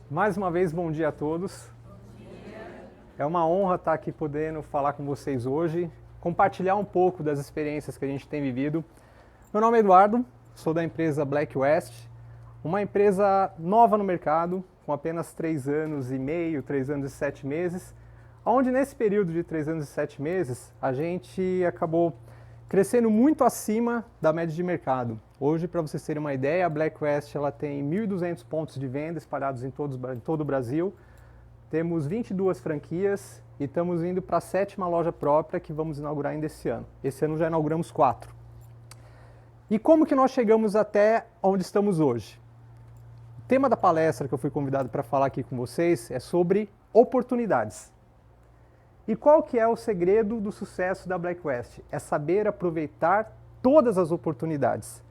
Mais uma vez, bom dia a todos. É uma honra estar aqui podendo falar com vocês hoje, compartilhar um pouco das experiências que a gente tem vivido. Meu nome é Eduardo, sou da empresa Black West, uma empresa nova no mercado, com apenas 3 anos e meio, 3 anos e 7 meses, onde nesse período de 3 anos e 7 meses, a gente acabou crescendo muito acima da média de mercado. Hoje, para vocês terem uma ideia, a Black West ela tem 1.200 pontos de venda espalhados em todo o Brasil. Temos 22 franquias e estamos indo para a 7ª loja própria que vamos inaugurar ainda esse ano. Esse ano já inauguramos 4. E como que nós chegamos até onde estamos hoje? O tema da palestra que eu fui convidado para falar aqui com vocês é sobre oportunidades. E qual que é o segredo do sucesso da Black West? É saber aproveitar todas as oportunidades.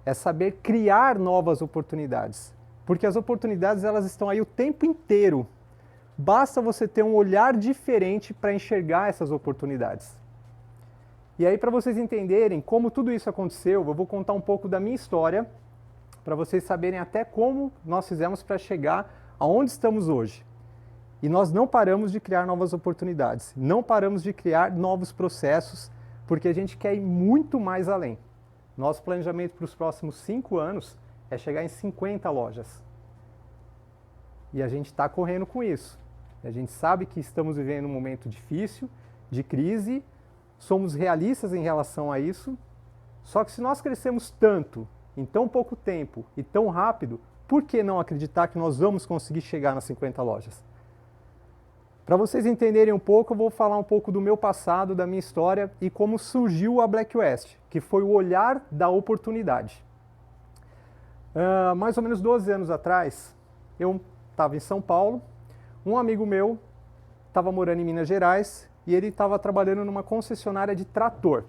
É saber criar novas oportunidades. Porque as oportunidades elas estão aí o tempo inteiro. Basta você ter um olhar diferente para enxergar essas oportunidades. E aí, para vocês entenderem como tudo isso aconteceu, eu vou contar um pouco da minha história, para vocês saberem até como nós fizemos para chegar aonde estamos hoje. E nós não paramos de criar novas oportunidades, não paramos de criar novos processos, porque a gente quer ir muito mais além. Nosso planejamento para os próximos 5 anos é chegar em 50 lojas. E a gente está correndo com isso. A gente sabe que estamos vivendo um momento difícil, de crise, somos realistas em relação a isso, só que se nós crescemos tanto, em tão pouco tempo e tão rápido, por que não acreditar que nós vamos conseguir chegar nas 50 lojas? Para vocês entenderem um pouco, eu vou falar um pouco do meu passado, da minha história e como surgiu a Black West, que foi o olhar da oportunidade. Mais ou menos 12 anos atrás, eu estava em São Paulo, um amigo meu estava morando em Minas Gerais e ele estava trabalhando numa concessionária de trator.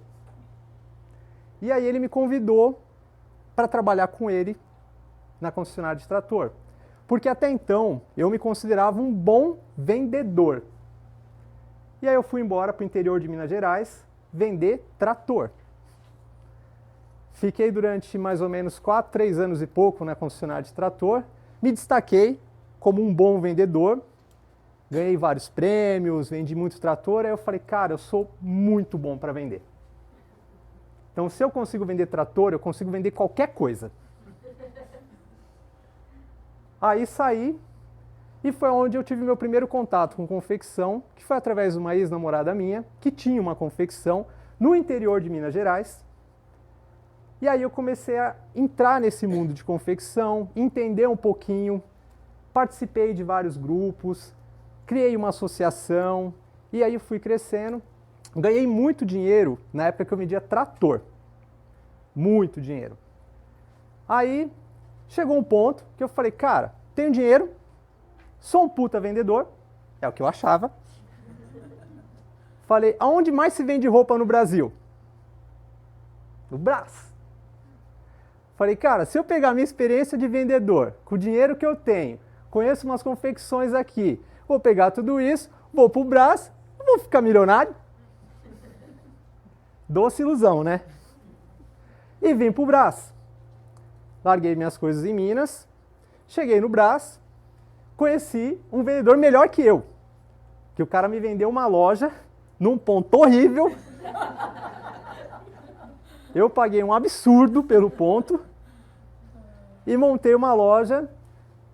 E aí ele me convidou para trabalhar com ele na concessionária de trator. Porque até então eu me considerava um bom vendedor. E aí eu fui embora para o interior de Minas Gerais vender trator. Fiquei durante mais ou menos 3 anos e pouco na concessionária de trator. Me destaquei como um bom vendedor. Ganhei vários prêmios, vendi muito trator. Aí eu falei, cara, eu sou muito bom para vender. Então se eu consigo vender trator, eu consigo vender qualquer coisa. Aí saí e foi onde eu tive meu primeiro contato com confecção, que foi através de uma ex-namorada minha, que tinha uma confecção no interior de Minas Gerais. E aí eu comecei a entrar nesse mundo de confecção, entender um pouquinho, participei de vários grupos, criei uma associação, e aí eu fui crescendo. Ganhei muito dinheiro na época que eu vendia trator. Muito dinheiro. Aí chegou um ponto que eu falei, cara, tenho dinheiro, sou um puta vendedor, é o que eu achava. Falei, aonde mais se vende roupa no Brasil? No Brás. Falei, cara, se eu pegar minha experiência de vendedor, com o dinheiro que eu tenho, conheço umas confecções aqui, vou pegar tudo isso, vou pro Brás, vou ficar milionário. Doce ilusão, né? E vim pro Brás. Larguei minhas coisas em Minas, cheguei no Brás, conheci um vendedor melhor que eu. Que o cara me vendeu uma loja num ponto horrível. Eu paguei um absurdo pelo ponto e montei uma loja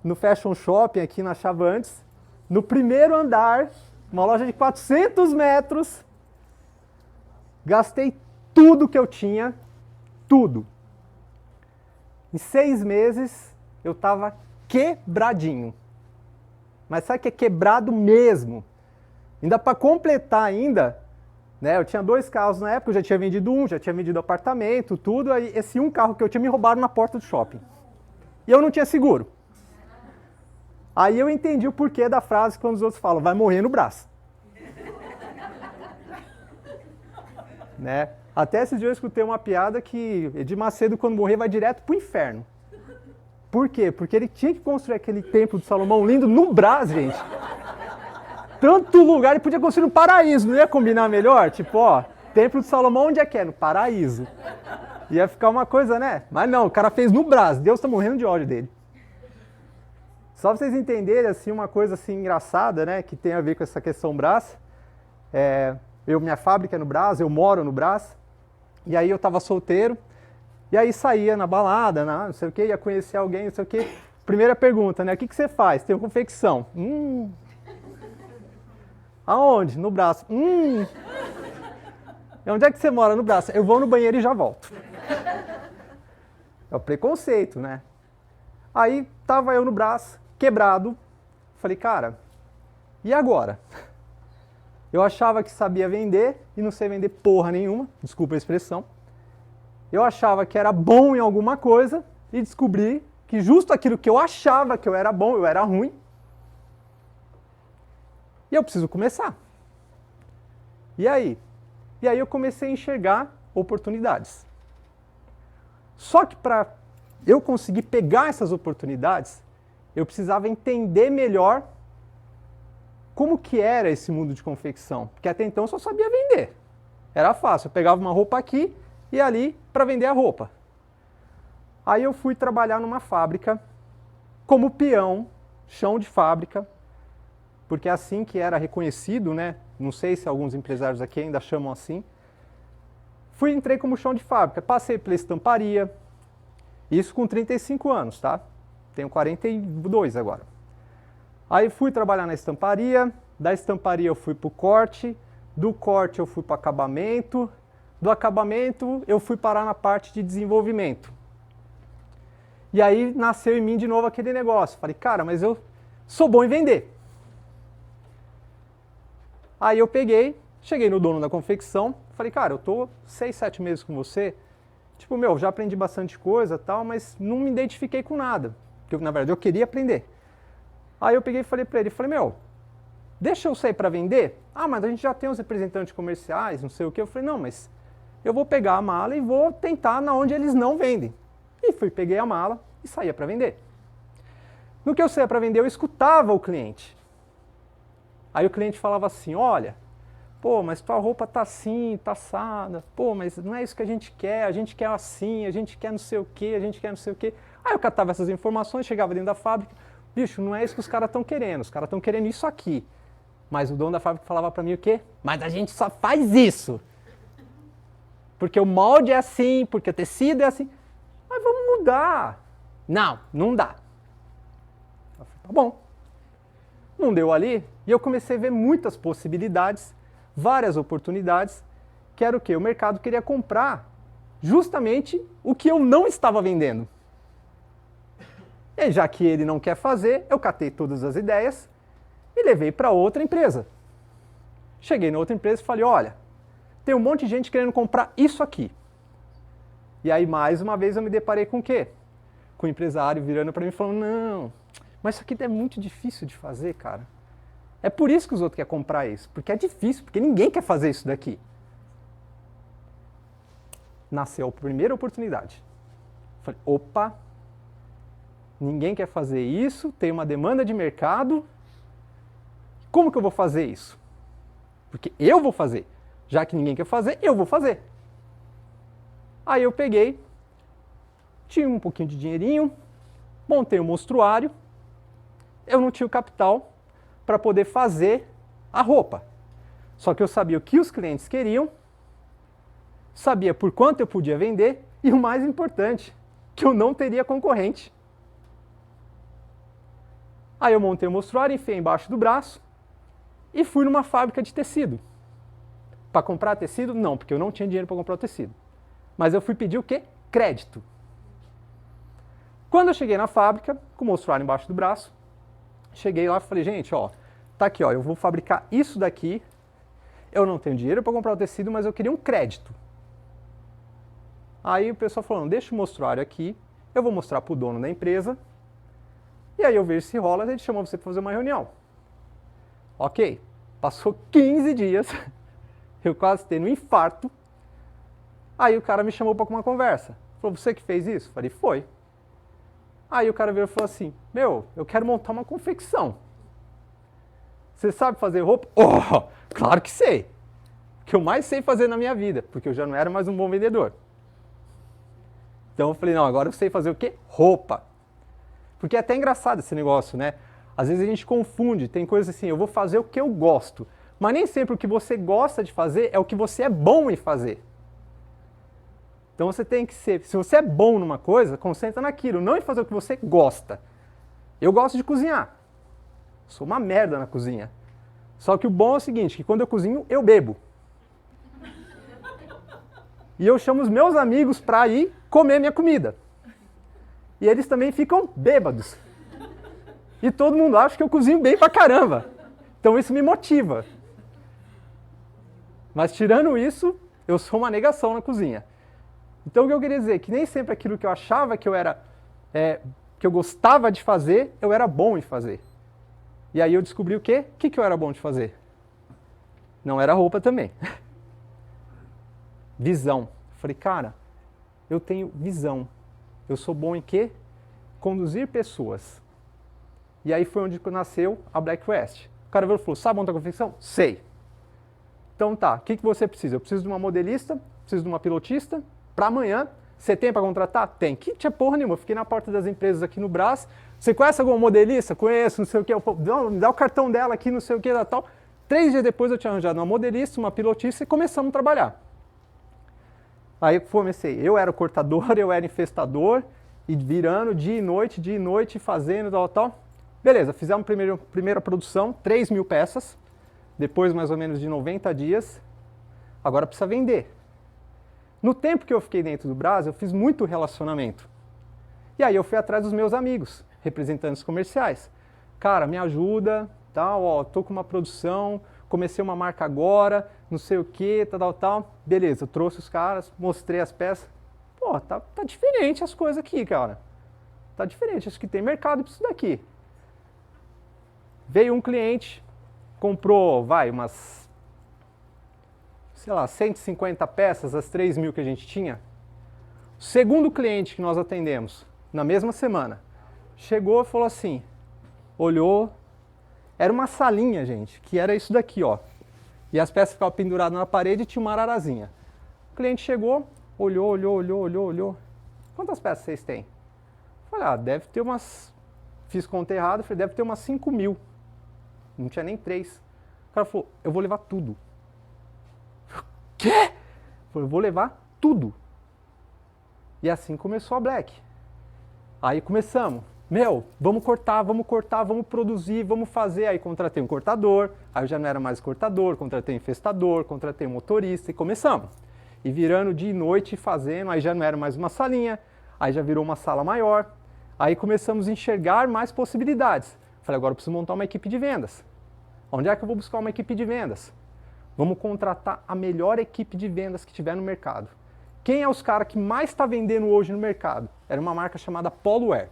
no Fashion Shopping aqui na Chavantes, no primeiro andar, uma loja de 400 metros. Gastei tudo que eu tinha, tudo. Em 6 meses, eu estava quebradinho. Mas sabe que é quebrado mesmo? Ainda para completar ainda, né, eu tinha 2 carros na época, eu já tinha vendido um, já tinha vendido apartamento, tudo. Aí esse um carro que eu tinha me roubaram na porta do shopping. E eu não tinha seguro. Aí eu entendi o porquê da frase quando os outros falam, vai morrer no Brás. Né? Até esses dias eu escutei uma piada que Edir Macedo, quando morrer, vai direto pro inferno. Por quê? Porque ele tinha que construir aquele templo de Salomão lindo no Brás, gente. Tanto lugar, ele podia construir no paraíso, não ia combinar melhor? Tipo, ó, templo de Salomão onde é que é? No paraíso. Ia ficar uma coisa, né? Mas não, o cara fez no Brás, Deus tá morrendo de ódio dele. Só para vocês entenderem, assim, uma coisa assim engraçada, né, que tem a ver com essa questão Brás. Minha fábrica é no Brás, eu moro no Brás, e aí eu estava solteiro, e aí saía na balada, não sei o que, ia conhecer alguém, não sei o que. Primeira pergunta, né, o que você faz? Tenho confecção. Aonde? No Brás. E onde é que você mora? No Brás. Eu vou no banheiro e já volto. É o preconceito, né? Aí tava eu no Brás, quebrado. Falei, cara, e agora? Eu achava que sabia vender e não sei vender porra nenhuma, desculpa a expressão. Eu achava que era bom em alguma coisa e descobri que justo aquilo que eu achava que eu era bom, eu era ruim. E eu preciso começar. E aí? E aí eu comecei a enxergar oportunidades. Só que para eu conseguir pegar essas oportunidades, eu precisava entender melhor como que era esse mundo de confecção. Porque até então eu só sabia vender. Era fácil, eu pegava uma roupa aqui e ali para vender a roupa. Aí eu fui trabalhar numa fábrica como peão, chão de fábrica, porque é assim que era reconhecido, né? Não sei se alguns empresários aqui ainda chamam assim. Entrei como chão de fábrica, passei pela estamparia, isso com 35 anos, tá? Tenho 42 agora. Aí fui trabalhar na estamparia, da estamparia eu fui para o corte, do corte eu fui para o acabamento, do acabamento eu fui parar na parte de desenvolvimento. E aí nasceu em mim de novo aquele negócio. Falei, cara, mas eu sou bom em vender. Aí eu cheguei no dono da confecção, falei, cara, eu tô 6, 7 meses com você, tipo, já aprendi bastante coisa e tal, mas não me identifiquei com nada, porque na verdade eu queria aprender. Aí eu peguei e falei pra ele, deixa eu sair para vender? Ah, mas a gente já tem os representantes comerciais, não sei o que. Eu falei, não, mas eu vou pegar a mala e vou tentar na onde eles não vendem. E peguei a mala e saía para vender. No que eu saía para vender, eu escutava o cliente. Aí o cliente falava assim, olha, pô, mas tua roupa tá assim, tá assada, pô, mas não é isso que a gente quer assim, a gente quer não sei o que, a gente quer não sei o que. Aí eu catava essas informações, chegava dentro da fábrica, bicho, não é isso que os caras estão querendo, os caras estão querendo isso aqui. Mas o dono da fábrica falava para mim o quê? Mas a gente só faz isso. Porque o molde é assim, porque o tecido é assim. Mas vamos mudar. Não, não dá. Eu falei, tá bom. Não deu ali, e eu comecei a ver muitas possibilidades, várias oportunidades, que era o quê? O mercado queria comprar justamente o que eu não estava vendendo. E já que ele não quer fazer, eu catei todas as ideias e levei para outra empresa. Cheguei na outra empresa e falei, olha, tem um monte de gente querendo comprar isso aqui. E aí, mais uma vez, eu me deparei com o quê? Com o empresário virando para mim e falando, não, mas isso aqui é muito difícil de fazer, cara. É por isso que os outros querem comprar isso, porque é difícil, porque ninguém quer fazer isso daqui. Nasceu a primeira oportunidade. Falei, opa, ninguém quer fazer isso, tem uma demanda de mercado, como que eu vou fazer isso? Porque eu vou fazer, já que ninguém quer fazer, eu vou fazer. Aí eu peguei, tinha um pouquinho de dinheirinho, montei um monstruário, eu não tinha o capital para poder fazer a roupa. Só que eu sabia o que os clientes queriam, sabia por quanto eu podia vender e o mais importante, que eu não teria concorrente. Aí eu montei o monstruário, enfiei embaixo do braço e fui numa fábrica de tecido. Para comprar tecido? Não, porque eu não tinha dinheiro para comprar o tecido. Mas eu fui pedir o quê? Crédito. Quando eu cheguei na fábrica, com o monstruário embaixo do braço, cheguei lá e falei, gente, ó, tá aqui, ó, eu vou fabricar isso daqui, eu não tenho dinheiro para comprar o tecido, mas eu queria um crédito. Aí o pessoal falou, deixa o monstruário aqui, eu vou mostrar para o dono da empresa, e aí eu vejo se rola, ele chamou você para fazer uma reunião. Ok, passou 15 dias, eu quase tendo um infarto, aí o cara me chamou para uma conversa. Falou, você que fez isso? Falei, foi. Aí o cara veio e falou assim, eu quero montar uma confecção. Você sabe fazer roupa? Oh, claro que sei. O que eu mais sei fazer na minha vida, porque eu já não era mais um bom vendedor. Então eu falei, não, agora eu sei fazer o quê? Roupa. Porque é até engraçado esse negócio, né? Às vezes a gente confunde, tem coisas assim, eu vou fazer o que eu gosto. Mas nem sempre o que você gosta de fazer é o que você é bom em fazer. Então você tem que ser, se você é bom numa coisa, concentra naquilo, não em fazer o que você gosta. Eu gosto de cozinhar. Sou uma merda na cozinha. Só que o bom é o seguinte, que quando eu cozinho, eu bebo. E eu chamo os meus amigos para ir comer minha comida. E eles também ficam bêbados. E todo mundo acha que eu cozinho bem pra caramba. Então isso me motiva. Mas tirando isso, eu sou uma negação na cozinha. Então o que eu queria dizer é que nem sempre aquilo que eu achava que eu era, que eu gostava de fazer, eu era bom em fazer. E aí eu descobri o quê? O que eu era bom de fazer? Não era roupa também. Visão. Falei, cara, eu tenho visão. Eu sou bom em quê? Conduzir pessoas. E aí foi onde nasceu a Black West. O cara falou, sabe montar confecção? Sei. Então tá, o que você precisa? Eu preciso de uma modelista, preciso de uma pilotista, para amanhã. Você tem para contratar? Tem. Que tinha porra nenhuma. Eu fiquei na porta das empresas aqui no Brás. Você conhece alguma modelista? Conheço, não sei o que. Me dá o cartão dela aqui, não sei o que, tal. 3 dias depois eu tinha arranjado uma modelista, uma pilotista e começamos a trabalhar. Aí comecei. Eu era o cortador, eu era infestador, e virando dia e noite, fazendo, tal. Beleza, fizemos a primeira produção, 3.000 peças. Depois mais ou menos de 90 dias. Agora precisa vender. No tempo que eu fiquei dentro do Brás, eu fiz muito relacionamento. E aí eu fui atrás dos meus amigos, representantes comerciais. Cara, me ajuda, tal, ó, tô com uma produção, comecei uma marca agora, não sei o que, tal. Beleza, eu trouxe os caras, mostrei as peças. Pô, tá diferente as coisas aqui, cara. Tá diferente, acho que tem mercado pra isso daqui. Veio um cliente, comprou, umas, sei lá, 150 peças, as 3.000 que a gente tinha. O segundo cliente que nós atendemos, na mesma semana, chegou e falou assim, olhou, era uma salinha, gente, que era isso daqui, ó. E as peças ficavam penduradas na parede e tinha uma ararazinha. O cliente chegou, olhou. Quantas peças vocês têm? Falei, deve ter umas... Fiz conta errada, falei, deve ter umas 5.000. Não tinha nem 3. O cara falou, eu vou levar tudo. Quê? Falei, eu vou levar tudo. E assim começou a Black. Aí começamos. Vamos cortar, vamos produzir, vamos fazer. Aí contratei um cortador, aí eu já não era mais cortador, contratei um infestador, contratei um motorista e começamos. E virando dia e noite fazendo, aí já não era mais uma salinha, aí já virou uma sala maior. Aí começamos a enxergar mais possibilidades. Falei, agora eu preciso montar uma equipe de vendas. Onde é que eu vou buscar uma equipe de vendas? Vamos contratar a melhor equipe de vendas que tiver no mercado. Quem é os caras que mais está vendendo hoje no mercado? Era uma marca chamada Poluwear.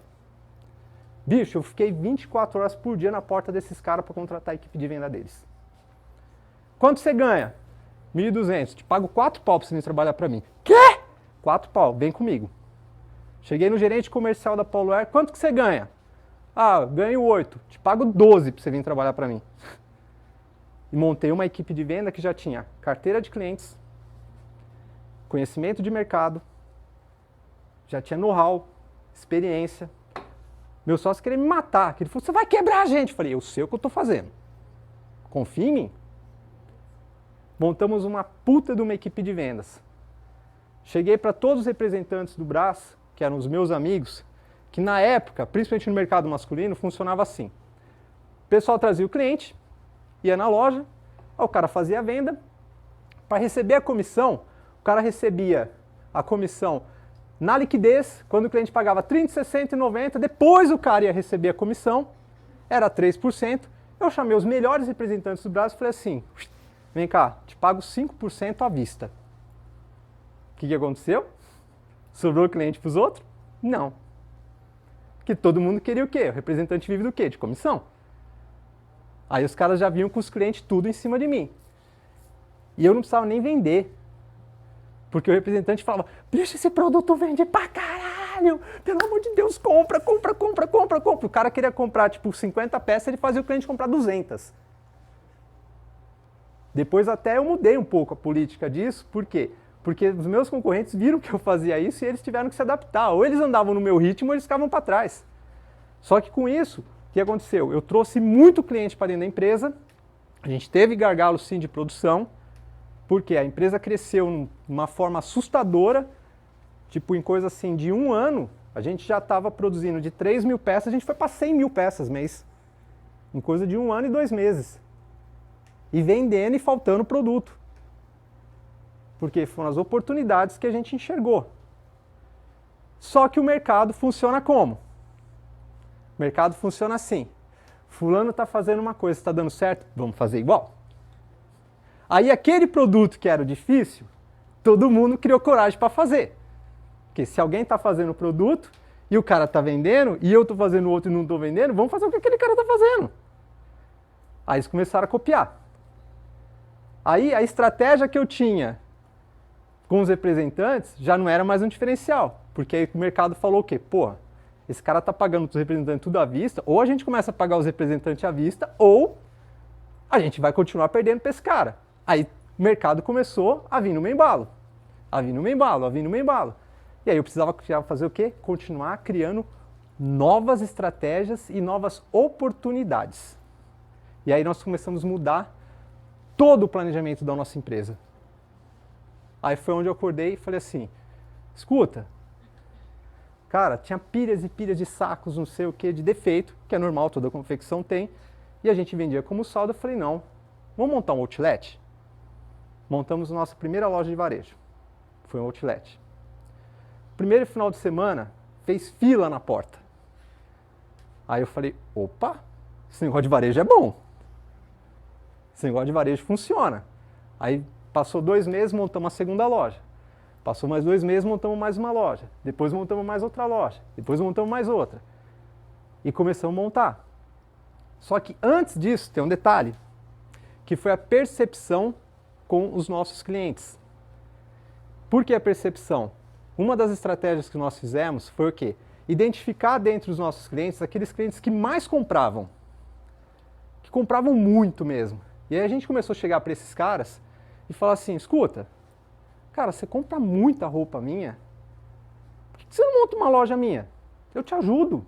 Bicho, eu fiquei 24 horas por dia na porta desses caras para contratar a equipe de venda deles. Quanto você ganha? 1.200. Te pago 4 pau para você vir trabalhar para mim. Quê? 4 pau, vem comigo. Cheguei no gerente comercial da Poluwear. Quanto que você ganha? Ganho 8. Te pago 12 para você vir trabalhar para mim. E montei uma equipe de venda que já tinha carteira de clientes, conhecimento de mercado, já tinha know-how, experiência. Meu sócio queria me matar. Ele falou, você vai quebrar a gente. Eu falei, eu sei o que eu estou fazendo. Confia em mim. Montamos uma puta de uma equipe de vendas. Cheguei para todos os representantes do Brás, que eram os meus amigos, que na época, principalmente no mercado masculino, funcionava assim. O pessoal trazia o cliente, ia na loja, o cara fazia a venda. Para receber a comissão, o cara recebia a comissão na liquidez, quando o cliente pagava 30, 60 e 90, depois o cara ia receber a comissão, era 3%. Eu chamei os melhores representantes do Brás e falei assim, vem cá, te pago 5% à vista. O que aconteceu? Sobrou o cliente para os outros? Não. Porque todo mundo queria o quê? O representante vive do quê? De comissão. Aí os caras já vinham com os clientes tudo em cima de mim. E eu não precisava nem vender. Porque o representante falava, bicho, esse produto vende pra caralho, pelo amor de Deus, compra. O cara queria comprar, tipo, 50 peças, ele fazia o cliente comprar 200. Depois até eu mudei um pouco a política disso, por quê? Porque os meus concorrentes viram que eu fazia isso e eles tiveram que se adaptar. Ou eles andavam no meu ritmo ou eles ficavam para trás. Só que com isso, o que aconteceu? Eu trouxe muito cliente para dentro da empresa, a gente teve gargalo sim de produção, porque a empresa cresceu de uma forma assustadora, tipo em coisa assim de 1 ano, a gente já estava produzindo de 3 mil peças, a gente foi para 100 mil peças mês, em coisa de 1 ano e 2 meses. E vendendo e faltando produto. Porque foram as oportunidades que a gente enxergou. Só que o mercado funciona como? O mercado funciona assim. Fulano está fazendo uma coisa, está dando certo, vamos fazer igual. Aí aquele produto que era o difícil, todo mundo criou coragem para fazer. Porque se alguém está fazendo o produto e o cara está vendendo e eu estou fazendo outro e não estou vendendo, vamos fazer o que aquele cara está fazendo. Aí eles começaram a copiar. Aí a estratégia que eu tinha com os representantes já não era mais um diferencial. Porque aí o mercado falou o quê? Pô, esse cara está pagando os representantes tudo à vista, ou a gente começa a pagar os representantes à vista, ou a gente vai continuar perdendo para esse cara. Aí o mercado começou a vir no meu embalo. A vir no meu embalo, a vir no meu embalo. E aí eu precisava fazer o quê? Continuar criando novas estratégias e novas oportunidades. E aí nós começamos a mudar todo o planejamento da nossa empresa. Aí foi onde eu acordei e falei assim, escuta, cara, tinha pilhas e pilhas de sacos, não sei o que, de defeito, que é normal, toda confecção tem, e a gente vendia como saldo. Eu falei, não, vamos montar um outlet? Montamos a nossa primeira loja de varejo. Foi um outlet. Primeiro final de semana, fez fila na porta. Aí eu falei, opa, esse negócio de varejo é bom. Esse negócio de varejo funciona. Aí passou 2 meses, montamos a segunda loja. Passou mais 2 meses, montamos mais uma loja. Depois montamos mais outra loja. Depois montamos mais outra. E começamos a montar. Só que antes disso, tem um detalhe, que foi a percepção com os nossos clientes. Por que a percepção? Uma das estratégias que nós fizemos foi o quê? Identificar dentro dos nossos clientes aqueles clientes que mais compravam. Que compravam muito mesmo. E aí a gente começou a chegar para esses caras e falar assim, escuta, cara, você compra muita roupa minha, por que você não monta uma loja minha? Eu te ajudo.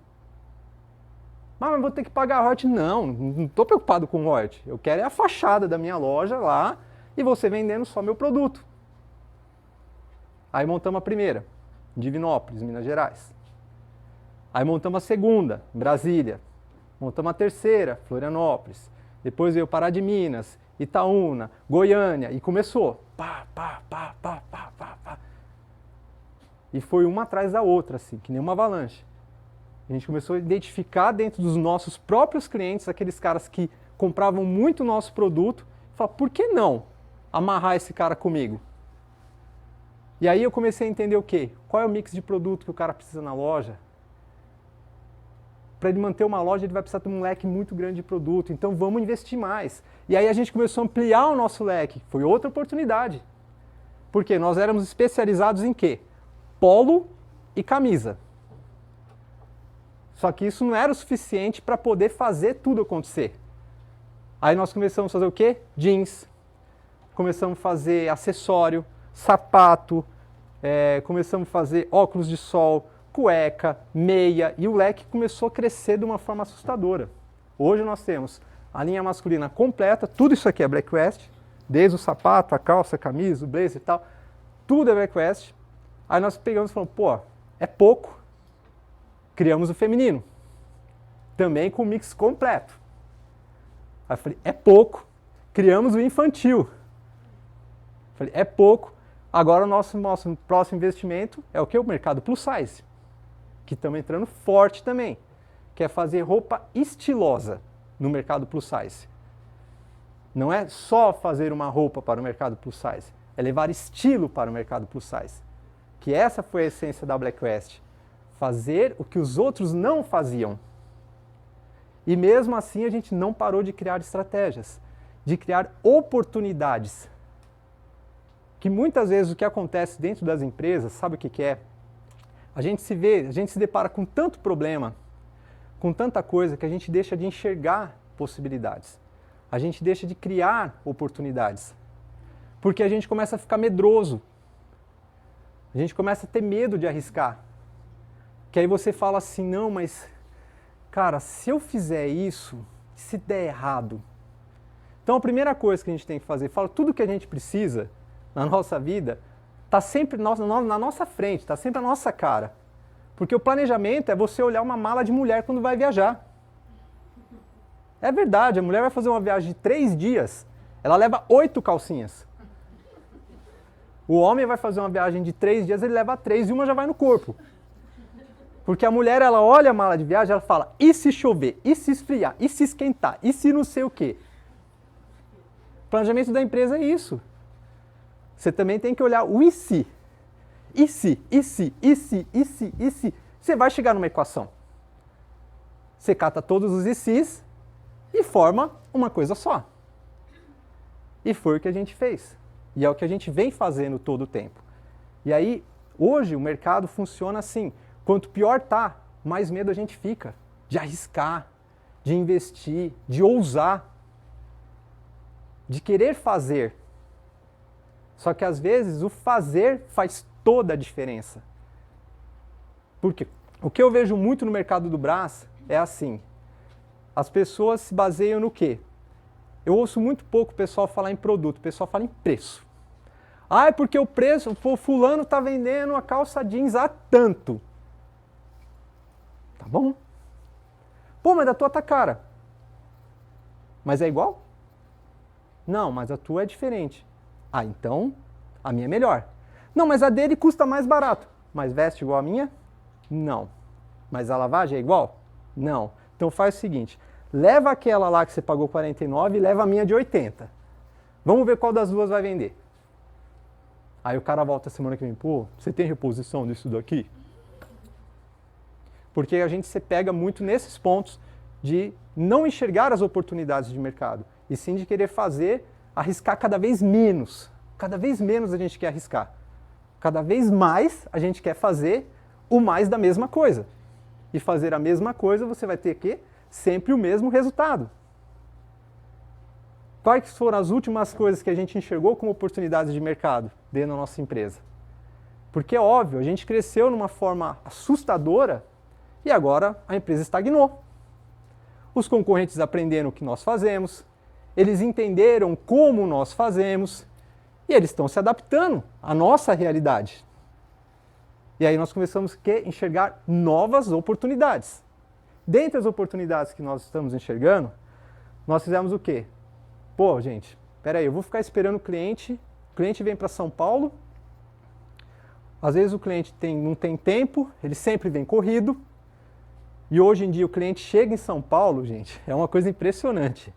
Mas vou ter que pagar royalty? Não estou preocupado com royalty. Eu quero é a fachada da minha loja lá e você vendendo só meu produto. Aí montamos a primeira, em Divinópolis, Minas Gerais. Aí montamos a segunda, em Brasília. Montamos a terceira, Florianópolis. Depois veio Pará de Minas, Itaúna, Goiânia, e começou. Pá, pá, pá, pá, pá, pá, pá. E foi uma atrás da outra, assim, que nem uma avalanche. A gente começou a identificar dentro dos nossos próprios clientes, aqueles caras que compravam muito o nosso produto, e falar, por que não amarrar esse cara comigo? E aí eu comecei a entender o quê? Qual é o mix de produto que o cara precisa na loja? Para ele manter uma loja, ele vai precisar ter um leque muito grande de produto, então vamos investir mais. E aí a gente começou a ampliar o nosso leque, foi outra oportunidade. Porque nós éramos especializados em quê? Polo e camisa. Só que isso não era o suficiente para poder fazer tudo acontecer. Aí nós começamos a fazer o quê? Jeans. Começamos a fazer acessório, sapato, começamos a fazer óculos de sol, cueca, meia, e o leque começou a crescer de uma forma assustadora. Hoje nós temos a linha masculina completa, tudo isso aqui é Black West, desde o sapato, a calça, a camisa, o blazer e tal, tudo é Black West. Aí nós pegamos e falamos, pô, é pouco. Criamos o feminino, também com o mix completo. Aí eu falei, é pouco. Criamos o infantil. Falei, é pouco. Agora o nosso próximo investimento é o que? O mercado plus size, que estamos entrando forte também, que é fazer roupa estilosa no mercado plus size. Não é só fazer uma roupa para o mercado plus size, é levar estilo para o mercado plus size. Que essa foi a essência da Black West. Fazer o que os outros não faziam. E mesmo assim a gente não parou de criar estratégias, de criar oportunidades. Que muitas vezes o que acontece dentro das empresas, sabe o que é? A gente se depara com tanto problema, com tanta coisa, que a gente deixa de enxergar possibilidades. A gente deixa de criar oportunidades. Porque a gente começa a ficar medroso. A gente começa a ter medo de arriscar. Que aí você fala assim, não, mas cara, se eu fizer isso, se der errado? Então a primeira coisa que a gente tem que fazer, fala, tudo que a gente precisa na nossa vida, está sempre na nossa frente, está sempre na nossa cara. Porque o planejamento é você olhar uma mala de mulher quando vai viajar. É verdade, a mulher vai fazer uma viagem de 3 dias, ela leva 8 calcinhas. O homem vai fazer uma viagem de 3 dias, ele leva 3 e uma já vai no corpo. Porque a mulher, ela olha a mala de viagem, ela fala, e se chover, e se esfriar, e se esquentar, e se não sei o quê. O planejamento da empresa é isso. Você também tem que olhar o e se. E se, e se, e se, e se, e se. Você vai chegar numa equação. Você cata todos os e se's e forma uma coisa só. E foi o que a gente fez. E é o que a gente vem fazendo todo o tempo. E aí, hoje, o mercado funciona assim. Quanto pior tá, mais medo a gente fica de arriscar, de investir, de ousar, de querer fazer. Só que às vezes o fazer faz toda a diferença. Por quê? O que eu vejo muito no mercado do Brás é assim. As pessoas se baseiam no quê? Eu ouço muito pouco o pessoal falar em produto, o pessoal fala em preço. Ah, é porque o preço, o fulano está vendendo a calça jeans a tanto. Tá bom. Pô, mas a tua tá cara. Mas é igual? Não, mas a tua é diferente. Ah, então a minha é melhor. Não, mas a dele custa mais barato. Mas veste igual a minha? Não. Mas a lavagem é igual? Não. Então faz o seguinte, leva aquela lá que você pagou 49 e leva a minha de 80. Vamos ver qual das duas vai vender. Aí o cara volta semana que vem, pô, você tem reposição disso daqui? Porque a gente se pega muito nesses pontos de não enxergar as oportunidades de mercado, e sim de querer fazer, arriscar cada vez menos. Cada vez menos a gente quer arriscar. Cada vez mais a gente quer fazer o mais da mesma coisa. E fazer a mesma coisa você vai ter que sempre o mesmo resultado. Quais foram as últimas coisas que a gente enxergou como oportunidades de mercado dentro da nossa empresa? Porque é óbvio, a gente cresceu numa forma assustadora e agora a empresa estagnou. Os concorrentes aprenderam o que nós fazemos, eles entenderam como nós fazemos e eles estão se adaptando à nossa realidade. E aí nós começamos a enxergar novas oportunidades. Dentre as oportunidades que nós estamos enxergando, nós fizemos o quê? Pô, gente, peraí, eu vou ficar esperando o cliente vem para São Paulo, às vezes o cliente não tem tempo, ele sempre vem corrido, e hoje em dia o cliente chega em São Paulo, gente, é uma coisa impressionante.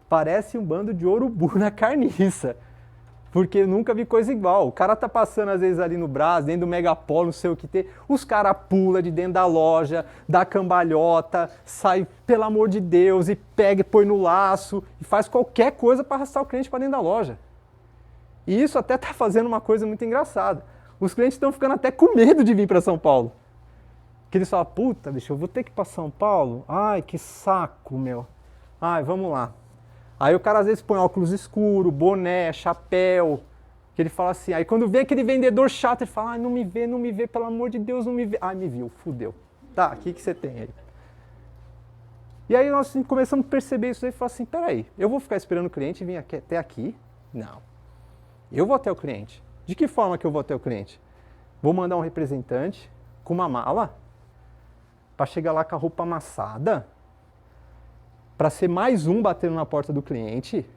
Parece um bando de urubu na carniça, porque eu nunca vi coisa igual. O cara tá passando às vezes ali no Brás, dentro do Megapolo, não sei o que tem, os caras pulam de dentro da loja, dá cambalhota, sai, pelo amor de Deus, e pega e põe no laço, e faz qualquer coisa para arrastar o cliente para dentro da loja. E isso até tá fazendo uma coisa muito engraçada. Os clientes estão ficando até com medo de vir para São Paulo. Que eles falam, puta, bicho, eu vou ter que ir para São Paulo? Ai, que saco, meu. Ai, vamos lá. Aí o cara às vezes põe óculos escuro, boné, chapéu, que ele fala assim, aí quando vê aquele vendedor chato, ele fala, ai, não me vê, pelo amor de Deus, não me vê. Ai, me viu, fudeu. Tá, o que você tem aí? E aí nós começamos a perceber isso aí e falar assim, peraí, eu vou ficar esperando o cliente vir até aqui? Não. Eu vou até o cliente. De que forma que eu vou até o cliente? Vou mandar um representante com uma mala para chegar lá com a roupa amassada, para ser mais um batendo na porta do cliente,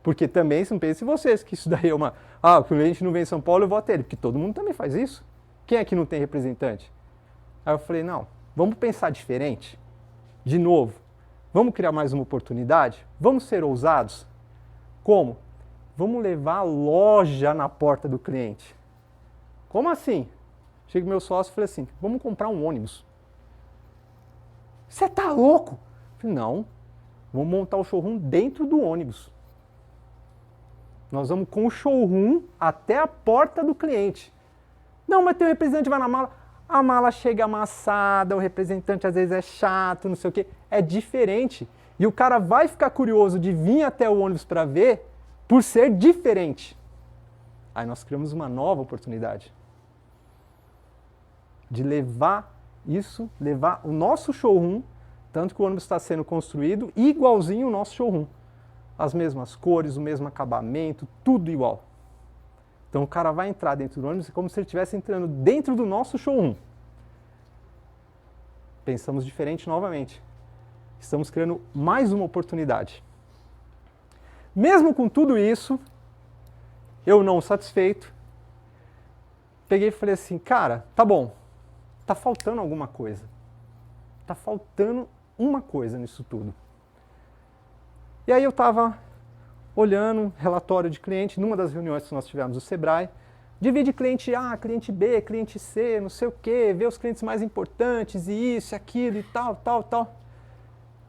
porque também, não pensem vocês que isso daí é uma... Ah, o cliente não vem em São Paulo, eu vou até ele, porque todo mundo também faz isso. Quem é que não tem representante? Aí eu falei, não, vamos pensar diferente, de novo, vamos criar mais uma oportunidade, vamos ser ousados. Como? Vamos levar a loja na porta do cliente. Como assim? Chega o meu sócio e falei assim, vamos comprar um ônibus. Você tá louco? Eu falei, não. Vamos montar o showroom dentro do ônibus. Nós vamos com o showroom até a porta do cliente. Não, mas tem um representante que vai na mala. A mala chega amassada, o representante às vezes é chato, não sei o quê. É diferente. E o cara vai ficar curioso de vir até o ônibus para ver por ser diferente. Aí nós criamos uma nova oportunidade. De levar o nosso showroom Tanto que o ônibus está sendo construído igualzinho o nosso showroom. As mesmas cores, o mesmo acabamento, tudo igual. Então o cara vai entrar dentro do ônibus como se ele estivesse entrando dentro do nosso showroom. Pensamos diferente novamente. Estamos criando mais uma oportunidade. Mesmo com tudo isso, eu não satisfeito, peguei e falei assim, cara, tá bom, tá faltando alguma coisa. Tá faltando uma coisa nisso tudo. E aí eu estava olhando relatório de cliente, numa das reuniões que nós tivemos do Sebrae, divide cliente A, cliente B, cliente C, não sei o quê, vê os clientes mais importantes, e isso, aquilo, e tal, tal, tal.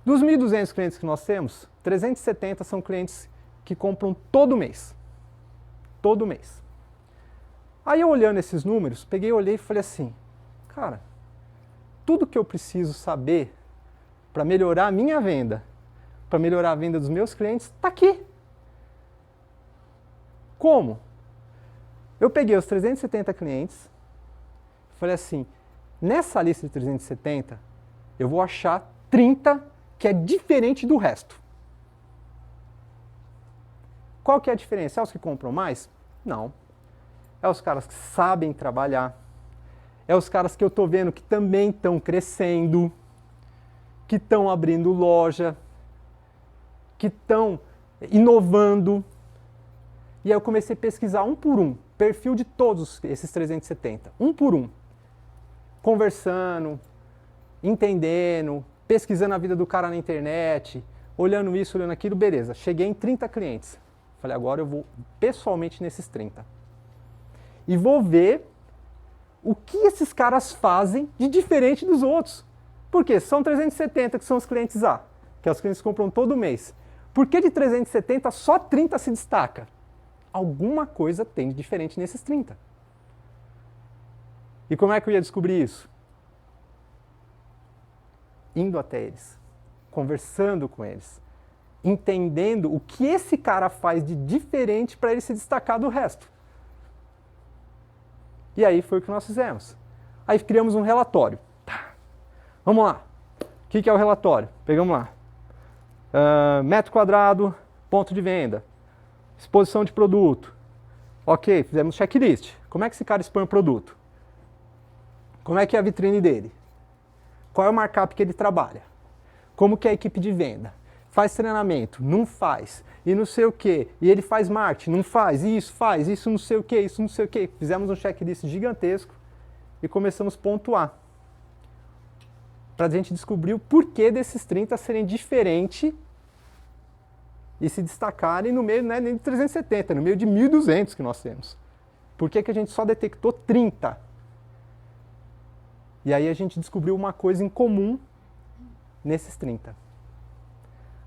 Dos 1.200 clientes que nós temos, 370 são clientes que compram todo mês. Todo mês. Aí eu olhando esses números, peguei, olhei e falei assim, cara, tudo que eu preciso saber para melhorar a minha venda, para melhorar a venda dos meus clientes, está aqui. Como? Eu peguei os 370 clientes, falei assim, nessa lista de 370, eu vou achar 30 que é diferente do resto. Qual que é a diferença? É os que compram mais? Não. É os caras que sabem trabalhar. É os caras que eu estou vendo que também estão crescendo, que estão abrindo loja, que estão inovando. E aí eu comecei a pesquisar um por um, perfil de todos esses 370, um por um. Conversando, entendendo, pesquisando a vida do cara na internet, olhando isso, olhando aquilo, beleza. Cheguei em 30 clientes. Falei, agora eu vou pessoalmente nesses 30. E vou ver o que esses caras fazem de diferente dos outros. Por quê? São 370 que são os clientes A, que é os clientes que compram todo mês. Por que de 370 só 30 se destaca? Alguma coisa tem de diferente nesses 30. E como é que eu ia descobrir isso? Indo até eles, conversando com eles, entendendo o que esse cara faz de diferente para ele se destacar do resto. E aí foi o que nós fizemos. Aí criamos um relatório. Tá. Vamos lá. O que é o relatório? Pegamos lá. Metro quadrado, ponto de venda. Exposição de produto. Ok, fizemos checklist. Como é que esse cara expõe o produto? Como é que é a vitrine dele? Qual é o markup que ele trabalha? Como que é a equipe de venda? Faz treinamento? Não faz. E não sei o quê. E ele faz marketing? Não faz. Isso não sei o quê, isso não sei o quê. Fizemos um checklist gigantesco e começamos a pontuar. Para a gente descobrir o porquê desses 30 serem diferentes e se destacarem no meio, não é nem de 370, no meio de 1.200 que nós temos. Por que a gente só detectou 30? E aí a gente descobriu uma coisa em comum nesses 30.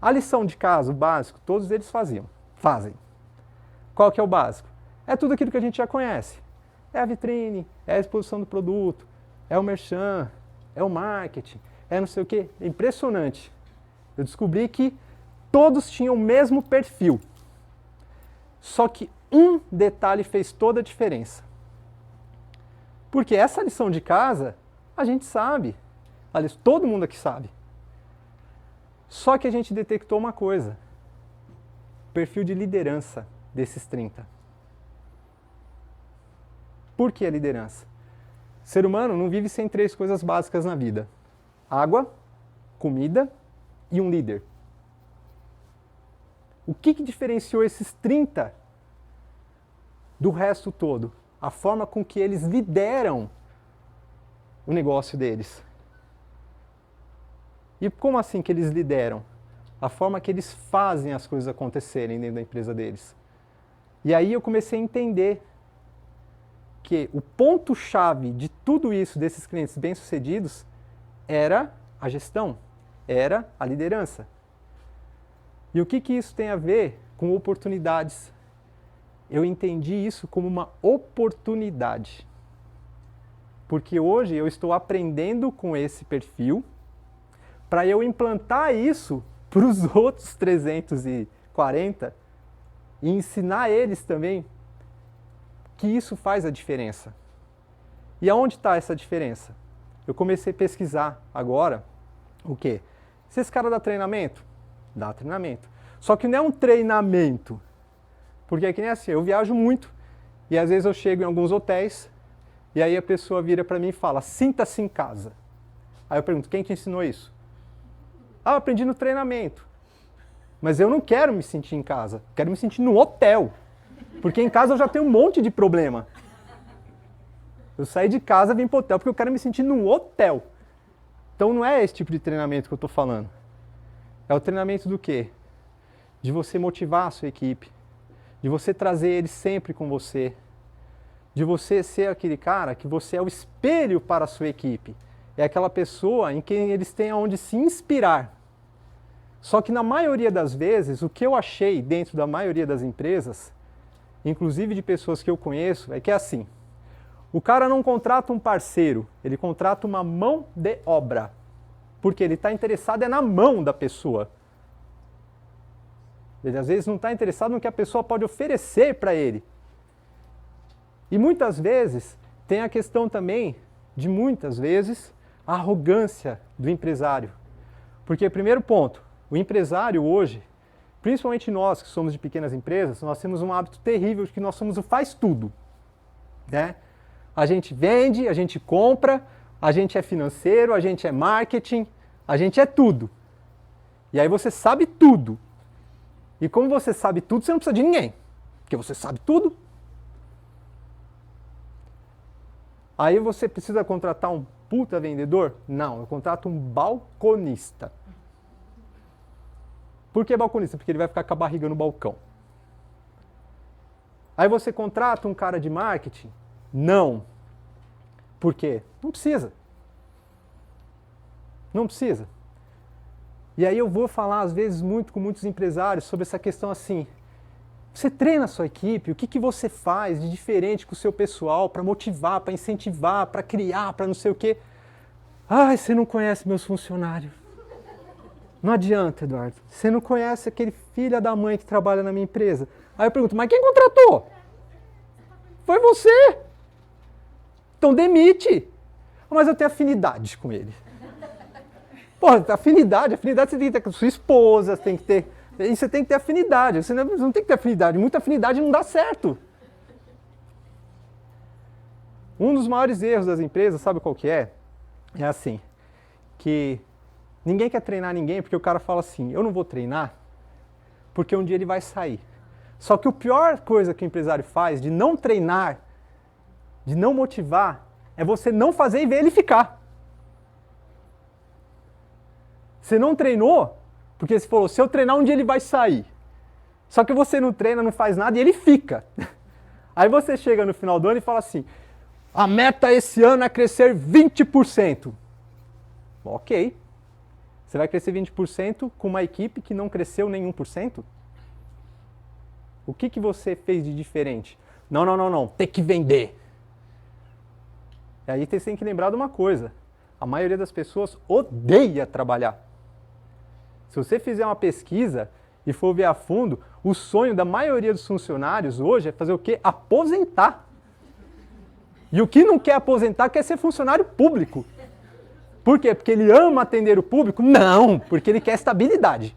A lição de casa, o básico, todos eles fazem. Qual que é o básico? É tudo aquilo que a gente já conhece. É a vitrine, é a exposição do produto, é o merchan, é o marketing, é não sei o quê. É impressionante. Eu descobri que todos tinham o mesmo perfil. Só que um detalhe fez toda a diferença. Porque essa lição de casa, a gente sabe. Aliás, todo mundo aqui sabe. Só que a gente detectou uma coisa. Perfil de liderança desses 30. Por que a liderança? O ser humano não vive sem 3 coisas básicas na vida. Água, comida e um líder. O que diferenciou esses 30 do resto todo? A forma com que eles lideram o negócio deles. E como assim que eles lideram? A forma que eles fazem as coisas acontecerem dentro da empresa deles. E aí eu comecei a entender que o ponto-chave de tudo isso, desses clientes bem-sucedidos, era a gestão, era a liderança. E o que isso tem a ver com oportunidades? Eu entendi isso como uma oportunidade. Porque hoje eu estou aprendendo com esse perfil para eu implantar isso para os outros 340 e ensinar eles também que isso faz a diferença. E aonde está essa diferença? Eu comecei a pesquisar agora o quê? Se esse cara dá treinamento, dá treinamento. Só que não é um treinamento. Porque é que nem assim, eu viajo muito e às vezes eu chego em alguns hotéis e aí a pessoa vira para mim e fala, sinta-se em casa. Aí eu pergunto, quem te ensinou isso? Ah, eu aprendi no treinamento. Mas eu não quero me sentir em casa, quero me sentir no hotel. Porque em casa eu já tenho um monte de problema. Eu saí de casa e vim pro hotel porque eu quero me sentir no hotel. Então não é esse tipo de treinamento que eu estou falando. É o treinamento do quê? De você motivar a sua equipe. De você trazer eles sempre com você. De você ser aquele cara que você é o espelho para a sua equipe. É aquela pessoa em quem eles têm aonde se inspirar. Só que na maioria das vezes, o que eu achei dentro da maioria das empresas, inclusive de pessoas que eu conheço, é que é assim. O cara não contrata um parceiro, ele contrata uma mão de obra. Porque ele está interessado na mão da pessoa. Ele às vezes não está interessado no que a pessoa pode oferecer para ele. E muitas vezes tem a questão também de muitas vezes a arrogância do empresário. Porque, primeiro ponto, o empresário hoje, principalmente nós que somos de pequenas empresas, nós temos um hábito terrível de que nós somos o faz tudo. Né? A gente vende, a gente compra, a gente é financeiro, a gente é marketing, a gente é tudo. E aí você sabe tudo. E como você sabe tudo, você não precisa de ninguém. Porque você sabe tudo. Aí você precisa contratar um puta vendedor? Não, eu contrato um balconista. Por que balconista? Porque ele vai ficar com a barriga no balcão. Aí você contrata um cara de marketing? Não. Por quê? Não precisa. Não precisa. E aí eu vou falar às vezes muito com muitos empresários sobre essa questão assim. Você treina a sua equipe, o que você faz de diferente com o seu pessoal para motivar, para incentivar, para criar, para não sei o quê. Ai, você não conhece meus funcionários. Não adianta, Eduardo. Você não conhece aquele filho da mãe que trabalha na minha empresa. Aí eu pergunto, mas quem contratou? Foi você. Então demite. Mas eu tenho afinidade com ele. Porra, afinidade você tem que ter com sua esposa, você tem que ter... E você tem que ter afinidade. Você não tem que ter afinidade. Muita afinidade não dá certo. Um dos maiores erros das empresas, sabe qual que é? É assim, que ninguém quer treinar ninguém porque o cara fala assim, eu não vou treinar porque um dia ele vai sair. Só que a pior coisa que o empresário faz de não treinar, de não motivar, é você não fazer e ver ele ficar. Você não treinou, porque você falou, se eu treinar um dia ele vai sair. Só que você não treina, não faz nada e ele fica. Aí você chega no final do ano e fala assim, a meta esse ano é crescer 20%. Ok. Você vai crescer 20% com uma equipe que não cresceu nenhum por cento? O que você fez de diferente? Não. Tem que vender. E aí você tem que lembrar de uma coisa. A maioria das pessoas odeia trabalhar. Se você fizer uma pesquisa e for ver a fundo, o sonho da maioria dos funcionários hoje é fazer o quê? Aposentar. E o que não quer aposentar quer ser funcionário público. Por quê? Porque ele ama atender o público? Não, porque ele quer estabilidade.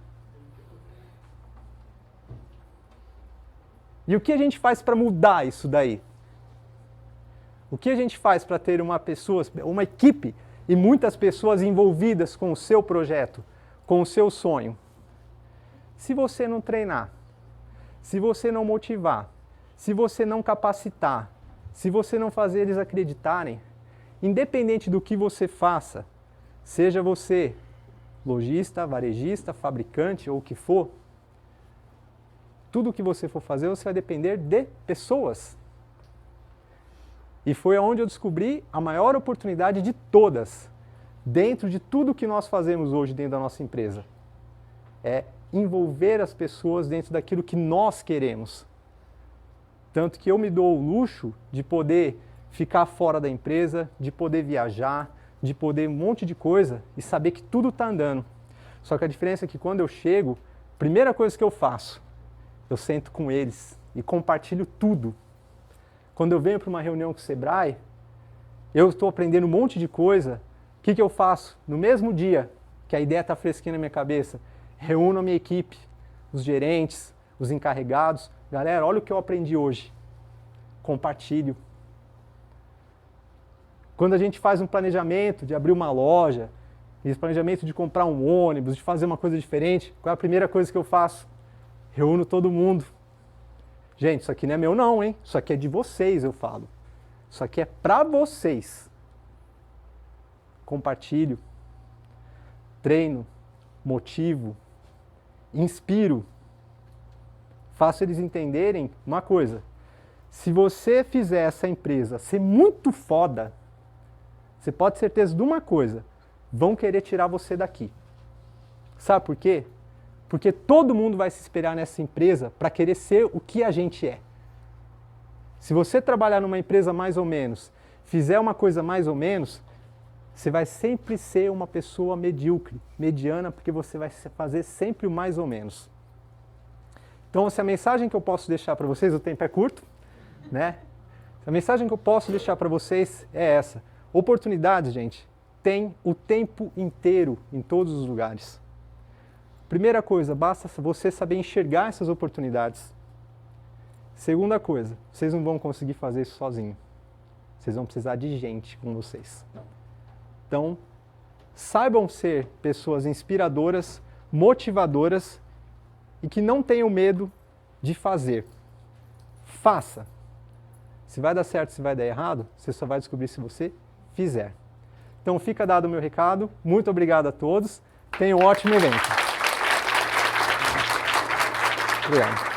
E o que a gente faz para mudar isso daí? O que a gente faz para ter uma equipe e muitas pessoas envolvidas com o seu projeto, com o seu sonho? Se você não treinar, se você não motivar, se você não capacitar, se você não fazer eles acreditarem, independente do que você faça, seja você lojista, varejista, fabricante ou o que for, tudo o que você for fazer, você vai depender de pessoas. E foi onde eu descobri a maior oportunidade de todas, dentro de tudo que nós fazemos hoje dentro da nossa empresa. É envolver as pessoas dentro daquilo que nós queremos. Tanto que eu me dou o luxo de poder ficar fora da empresa, de poder viajar, de poder um monte de coisa e saber que tudo está andando. Só que a diferença é que quando eu chego, a primeira coisa que eu faço, eu sento com eles e compartilho tudo. Quando eu venho para uma reunião com o Sebrae, eu estou aprendendo um monte de coisa. O que eu faço? No mesmo dia que a ideia está fresquinha na minha cabeça. Reúno a minha equipe, os gerentes, os encarregados. Galera, olha o que eu aprendi hoje. Compartilho. Quando a gente faz um planejamento de abrir uma loja, esse planejamento de comprar um ônibus, de fazer uma coisa diferente, qual é a primeira coisa que eu faço? Reúno todo mundo. Gente, isso aqui não é meu não, hein? Isso aqui é de vocês, eu falo. Isso aqui é pra vocês. Compartilho. Treino. Motivo. Inspiro. Faço eles entenderem uma coisa. Se você fizer essa empresa ser muito foda, você pode ter certeza de uma coisa. Vão querer tirar você daqui. Sabe por quê? Porque todo mundo vai se espelhar nessa empresa para querer ser o que a gente é. Se você trabalhar numa empresa mais ou menos, fizer uma coisa mais ou menos, você vai sempre ser uma pessoa medíocre, mediana, porque você vai fazer sempre o mais ou menos. Então, se a mensagem que eu posso deixar para vocês, o tempo é curto, né? A mensagem que eu posso deixar para vocês é essa. Oportunidades, gente, tem o tempo inteiro, em todos os lugares. Primeira coisa, basta você saber enxergar essas oportunidades. Segunda coisa, vocês não vão conseguir fazer isso sozinho. Vocês vão precisar de gente com vocês. Então, saibam ser pessoas inspiradoras, motivadoras e que não tenham medo de fazer. Faça. Se vai dar certo, se vai dar errado, você só vai descobrir se você fizer. Então fica dado o meu recado. Muito obrigado a todos. Tenham um ótimo evento. Obrigado.